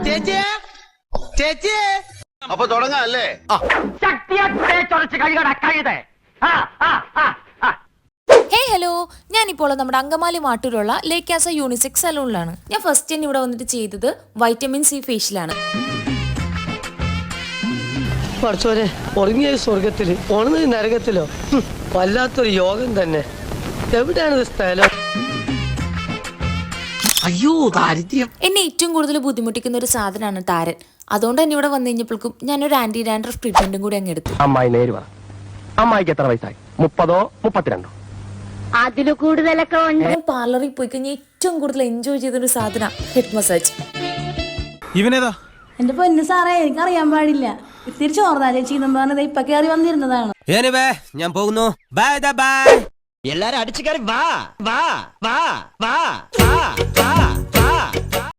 ചേച്ചിയെ ചേച്ചിയെ അപ്പൊ തുടങ്ങാം അല്ലേ? ഹലോ, ഞാനിപ്പോൾ നമ്മുടെ അങ്കമാലി മാട്ടൂരുള്ള ലേക്കാസ യൂണിസെക്സ് സലൂണിലാണ്. ഞാൻ ഫസ്റ്റ് ടൈം ഇവിടെ വന്നിട്ട് ചെയ്തത് വൈറ്റമിൻ സി ഫേഷ്യലാണ്. പഠിച്ചോരെ, ഉറങ്ങിയ സ്വർഗത്തില് ഉണർന്ന നരകത്തിലോ വല്ലാത്തൊരു യോഗം തന്നെ. എവിടെയാണ് സ്ഥലം? അയ്യോ ദാരിദ്ര്യം. എന്നെ ഏറ്റവും കൂടുതൽ ബുദ്ധിമുട്ടിക്കുന്ന ഒരു സാധനമാണ് താരൻ. അതുകൊണ്ട് തന്നെ ഇവിടെ വന്നു കഴിഞ്ഞപ്പോഴേക്കും ഞാനൊരു ആന്റി ഡാൻഡ്രഫ് ട്രീറ്റ്മെന്റും കൂടി അങ്ങ് എടുത്തു. അമ്മായി നേര് പറ, അമ്മായിക്ക് എത്ര വയസ്സായി? 30ഓ 32ഓ? അതില് കൂടുതലൊക്കെ ഞാൻ പാർലറിൽ പോയി കഴിഞ്ഞാൽ ഏറ്റവും കൂടുതൽ എൻജോയ് ചെയ്തൊരു സാധനം ഹെഡ് മസാജ്. ഇവനേതാ? എന്റെ പൊന്നു സാറേ, എനിക്കറിയാൻ പാടില്ല. ഇത്തിരി ചോർന്നാ ചേച്ചി പറഞ്ഞത് ഇപ്പൊ കയറി വന്നിരുന്നതാണ്. ഞാൻ പോകുന്നു. Bye bye. എല്ലാരും അടിച്ചു കയറി വാ വാ വാ വാ വാ വാ.